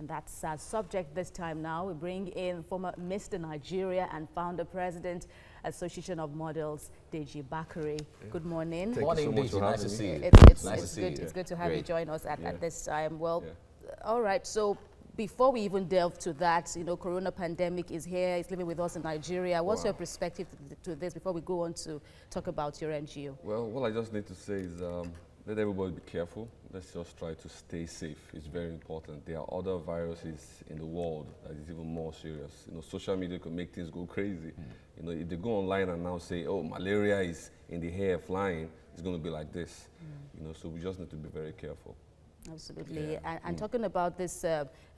And that's our subject this time now. We bring in former Mr. Nigeria and founder president, Association of Models, Deji Bakare. Good morning. Thank you so much for Nice to having see me. you. It's good to have you join us at this time. Well, Yeah. all right. So before we even delve to that, Corona pandemic is here. It's living with us in Nigeria. What's your perspective to this before we go on to talk about your NGO? Well, what I just need to say is let everybody be careful. Let's just try to stay safe. It's very important. There are other viruses in the world that is even more serious. Social media can make things go crazy. If they go online and now say, oh, malaria is in the air flying, it's going to be like this. So we just need to be very careful. Absolutely. Yeah. And talking about this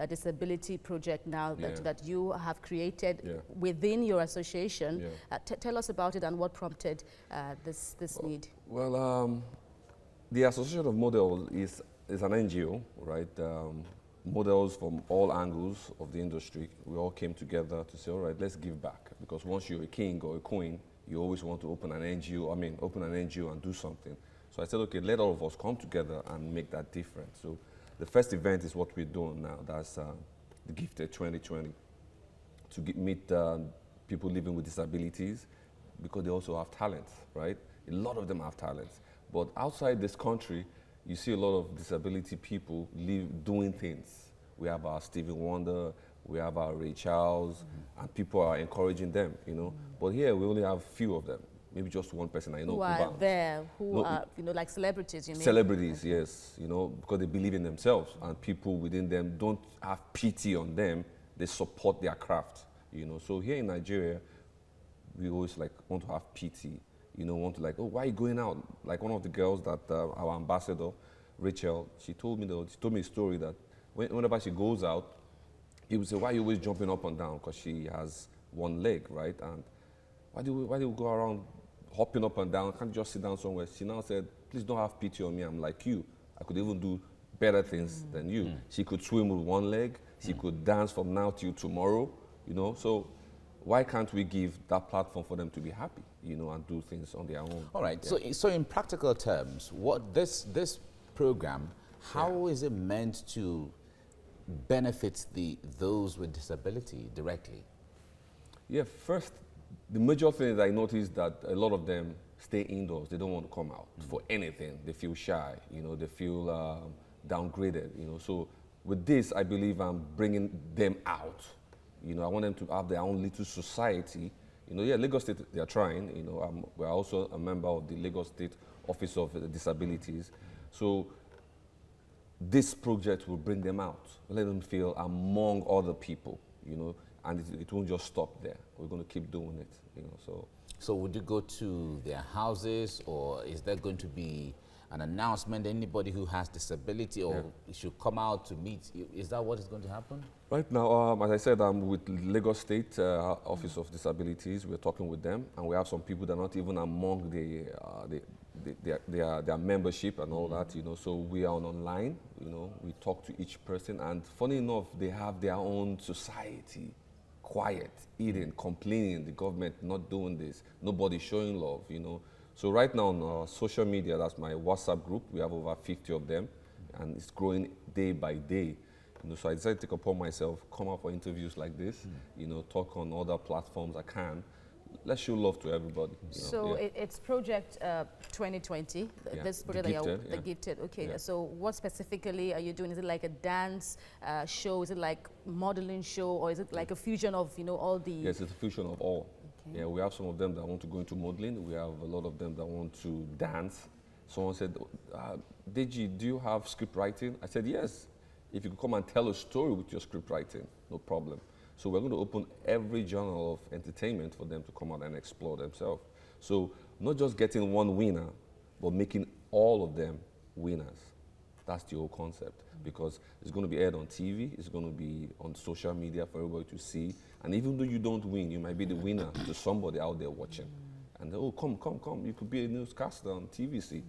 disability project now that you have created within your association, tell us about it and what prompted this need. Well, the Association of Models is an NGO, right? Models from all angles of the industry. We all came together to say, all right, let's give back. Because once you're a king or a queen, you always want to open an NGO and do something. So I said, okay, let all of us come together and make that difference. So the first event is what we're doing now. That's the Gifted 2020, to meet people living with disabilities, because they also have talents, right? A lot of them have talents. But outside this country, you see a lot of disability people doing things. We have our Stevie Wonder, we have our Ray Charles, and people are encouraging them, But here we only have few of them. Maybe just one person I know. Who are there, who are, like celebrities, you mean? Celebrities, yes, because they believe in themselves, and people within them don't have pity on them, they support their craft, So here in Nigeria, we always want to have pity, want to oh, why are you going out? Like one of the girls that our ambassador, Rachel, she told me a story that whenever she goes out, he would say, why are you always jumping up and down? Because she has one leg, right? And why do you go around hopping up and down? Can't you just sit down somewhere? She now said, please don't have pity on me. I'm like you. I could even do better things than you. She could swim with one leg. She could dance from now till tomorrow, So why can't we give that platform for them to be happy, and do things on their own? All right. So in practical terms, what this program, how is it meant to benefit those with disability directly? Yeah, first, the major thing is I noticed that a lot of them stay indoors. They don't want to come out for anything. They feel shy, they feel downgraded, So with this, I believe I'm bringing them out. I want them to have their own little society. Lagos State, they are trying. We're also a member of the Lagos State Office of Disabilities. So this project will bring them out, let them feel among other people, and it won't just stop there. We're going to keep doing it, So would you go to their houses, or is there going to be an announcement, anybody who has disability or should come out to meet? Is that what is going to happen? Right now, as I said, I'm with Lagos State Office of Disabilities. We're talking with them, and we have some people that are not even among their membership and all that, So we are online, we talk to each person, and funny enough, they have their own society. Quiet, eating, complaining, the government not doing this, nobody showing love, So right now on social media, that's my WhatsApp group, we have over 50 of them, and it's growing day by day. So I decided to take upon myself, come out for interviews like this, talk on other platforms I can. Let's show love to everybody. It's Project 2020, this project the Gifted. Okay, so what specifically are you doing? Is it like a dance show? Is it like modeling show? Or is it like a fusion of, all the... Yes, it's a fusion of all. Okay. Yeah, we have some of them that want to go into modeling. We have a lot of them that want to dance. Someone said, Deji, do you have script writing? I said, yes. If you could come and tell a story with your script writing, no problem. So we're going to open every genre of entertainment for them to come out and explore themselves. So not just getting one winner, but making all of them winners. That's the whole concept, because it's going to be aired on TV, it's going to be on social media for everybody to see. And even though you don't win, you might be the winner to somebody out there watching. And oh, come, you could be a newscaster on TVC,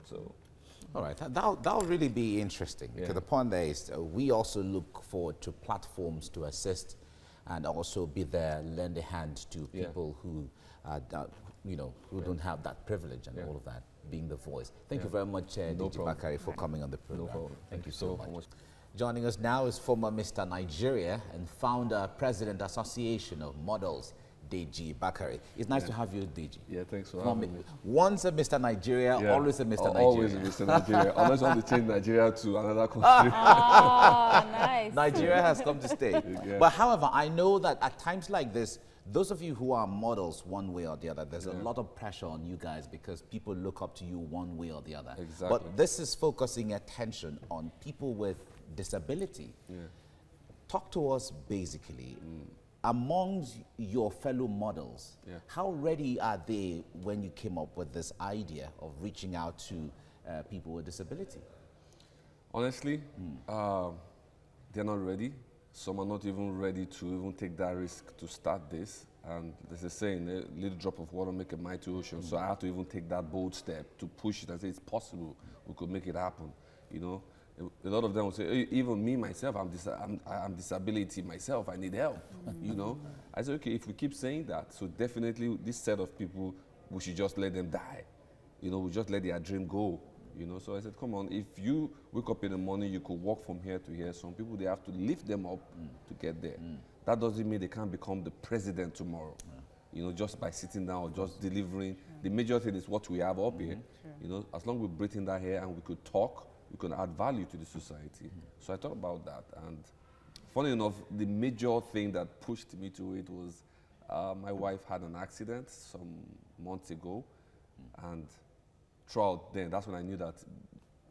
so. All right, that'll really be interesting, because the point there is we also look forward to platforms to assist and also be there, lend a hand to people who, who don't have that privilege and all of that, being the voice. Thank you very much, Deji Bakare, for coming on the program. No problem. Thank you so much. Joining us now is former Mr. Nigeria and founder, President, Association of Models, Deji Bakare. It's nice to have you, Deji. Yeah, thanks for having me. Once a Mr. Nigeria, always a Mr. Nigeria. Always a Mr. Nigeria. Unless you want to change Nigeria to another country. Ah, nice. Nigeria has come to stay. Yeah. But however, I know that at times like this, those of you who are models one way or the other, there's a lot of pressure on you guys because people look up to you one way or the other. Exactly. But this is focusing attention on people with disability. Yeah. Talk to us basically. Amongst your fellow models, how ready are they when you came up with this idea of reaching out to people with disability? Honestly, they're not ready. Some are not even ready to even take that risk to start this. And there's a saying, a little drop of water make a mighty ocean. So I have to even take that bold step to push it and say it's possible. We could make it happen, you know. A lot of them will say, hey, even me, myself, I'm disability myself, I need help, you know. I said, okay, if we keep saying that, so definitely this set of people, we should just let them die. You know, we just let their dream go, you know. So I said, come on, if you wake up in the morning, you could walk from here to here. Some people, they have to lift them up to get there. That doesn't mean they can't become the president tomorrow, you know, just by sitting down or just delivering. The major thing is what we have up here, you know, as long as we breathe in that air and we could talk, we can add value to the society. So I thought about that, and funny enough, the major thing that pushed me to it was my wife had an accident some months ago, and throughout then, that's when I knew that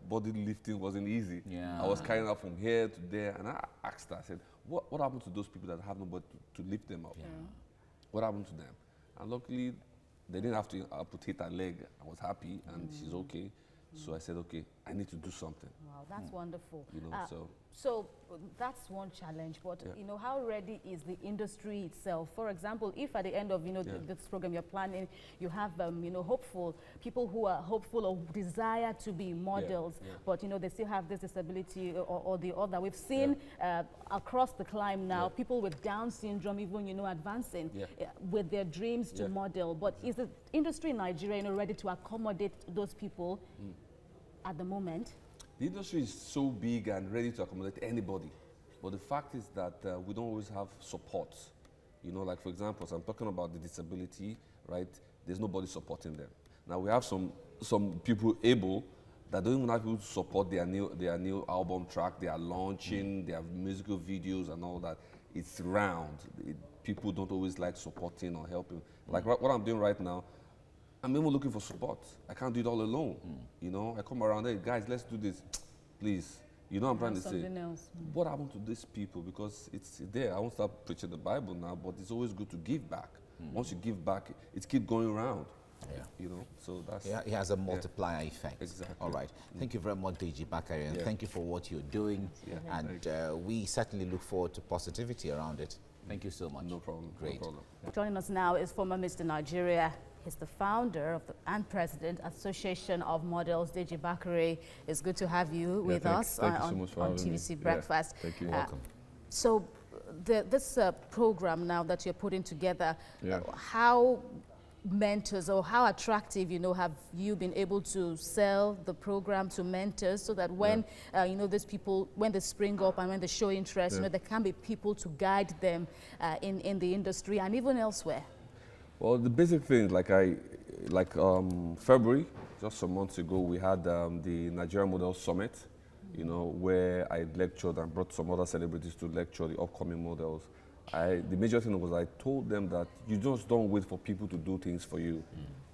body lifting wasn't easy. I was carrying her from here to there, and I asked her, I said, what happened to those people that have nobody to lift them up? What happened to them? And luckily, they didn't have to amputate her leg. I was happy, and she's okay. So I said, okay, I need to do something. Wow, that's wonderful. You know, so that's one challenge, but you know, how ready is the industry itself? For example, if at the end of this program you're planning, you have you know, people who are hopeful or desire to be models, but you know, they still have this disability or the other. We've seen across the climb now, people with Down syndrome even, you know, advancing with their dreams to model. But is the industry in Nigeria, you know, ready to accommodate those people at the moment? The industry is so big and ready to accommodate anybody. But the fact is that we don't always have support. You know, like for example, as I'm talking about the disability, right? There's nobody supporting them. Now we have some people able that don't even have people to support their new album track. They are launching, they have musical videos and all that. It's round. People don't always like supporting or helping. Like what I'm doing right now, I'm even looking for support. I can't do it all alone. You know, I come around, hey guys, let's do this. Please. You know what I'm trying to say? What happened to these people? Because it's there. I won't start preaching the Bible now, but it's always good to give back. Once you give back, it keeps going around. You know, so that's... Yeah, it has a multiplier effect. Exactly. All right. Thank you very much, Deji Bakare, and thank you for what you're doing. And we certainly look forward to positivity around it. Thank you so much. No problem. Great. No problem. Joining us now is former Mr. Nigeria. He's the founder of and president Association of Models, Deji Bakare. It's good to have you with us thank you so much on TVC Breakfast. Thank you. Welcome. So this program now that you're putting together, how mentors or how attractive, you know, have you been able to sell the program to mentors so that when, you know, these people, when they spring up and when they show interest, you know, there can be people to guide them in the industry and even elsewhere? Well, the basic things, February, just some months ago, we had the Nigeria Model Summit, you know, where I lectured and brought some other celebrities to lecture the upcoming models. The major thing was I told them that you just don't wait for people to do things for you.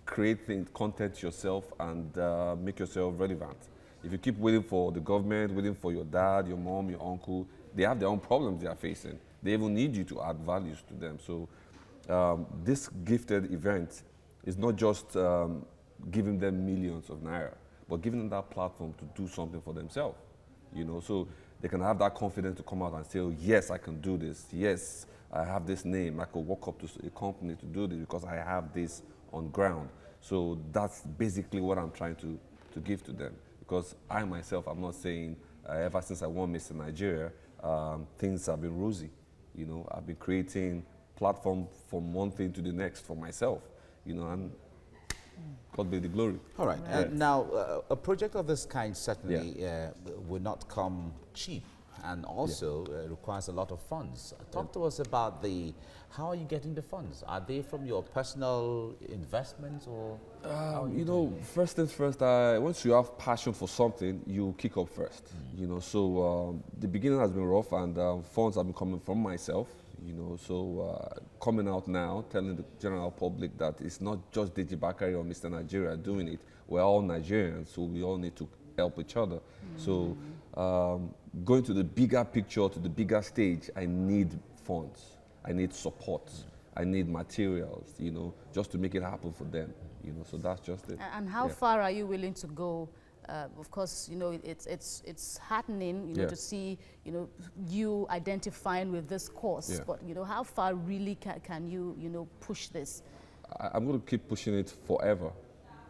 Create content yourself and make yourself relevant. If you keep waiting for the government, waiting for your dad, your mom, your uncle, they have their own problems they are facing. They even need you to add values to them. So this gifted event is not just giving them millions of naira, but giving them that platform to do something for themselves, you know, so they can have that confidence to come out and say, oh, yes, I can do this. Yes, I have this name. I could walk up to a company to do this because I have this on ground. So that's basically what I'm trying to give to them. Because I myself, I'm not saying ever since I won Mr. Nigeria, things have been rosy. You know, I've been creating platform from one thing to the next for myself, you know, and God be the glory. All right. Now, a project of this kind certainly will not come cheap. and also requires a lot of funds. Talk to us about how are you getting the funds? Are they from your personal investments or? You know, first things first, once you have passion for something, you kick up first, you know. So the beginning has been rough, and funds have been coming from myself, you know. So coming out now, telling the general public that it's not just Deji Bakari or Mr. Nigeria doing it. We're all Nigerians, so we all need to help each other. So going to the bigger picture, to the bigger stage, I need funds, I need support, I need materials, you know, just to make it happen for them, you know. So that's just it. And how far are you willing to go? Of course, you know, it's heartening, you know, to see, you know, you identifying with this cause. But you know, how far really can you, you know, push this? I'm going to keep pushing it forever,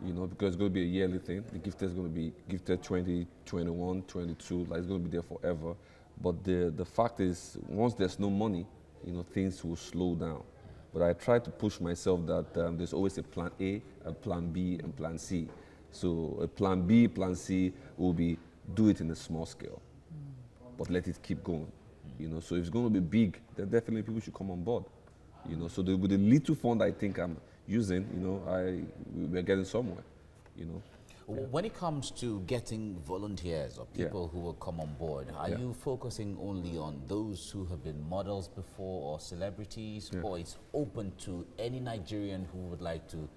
you know, because it's going to be a yearly thing. The gifted is going to be gifted 20, 21, 22, like it's going to be there forever. But the fact is, once there's no money, you know, things will slow down. But I try to push myself that there's always a plan A, a plan B, and plan C. So a plan B, plan C will be do it in a small scale, but let it keep going, you know. So if it's going to be big, then definitely people should come on board, you know. So with the little fund I think I'm using, you know, we're getting somewhere, you know. When it comes to getting volunteers or people who will come on board, are you focusing only on those who have been models before or celebrities, or it's open to any Nigerian who would like to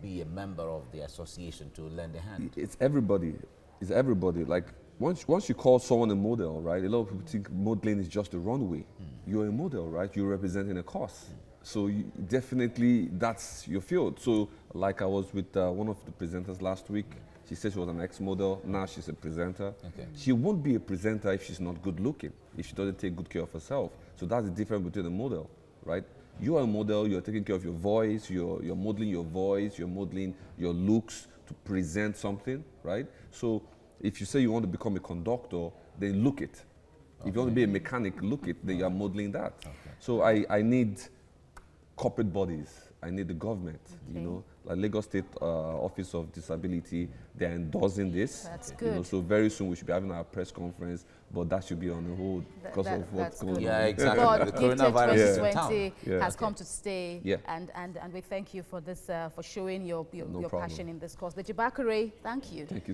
be a member of the association to lend a hand? It's everybody. It's everybody. Like once you call someone a model, right? A lot of people think modeling is just a runway. You're a model, right? You're representing a cause. So definitely that's your field. So like I was with one of the presenters last week. She said she was an ex-model. Now she's a presenter. She won't be a presenter if she's not good looking, if she doesn't take good care of herself. So that's the difference between a model, right? You are a model, you're taking care of your voice, you're modeling your voice, you're modeling your looks to present something, right? So if you say you want to become a conductor, then look it. If you want to be a mechanic, look it, then you're modeling that. So I need corporate bodies, I need the government, you know, like Lagos State Office of Disability, they're endorsing this. That's good. You know, so very soon we should be having our press conference, but that should be on hold because of what's going on. Yeah, exactly. But The coronavirus 2020 has come to stay, Yeah. and we thank you for this, for showing your problem. passion in this cause. Deji Bakari, thank you. Thank you.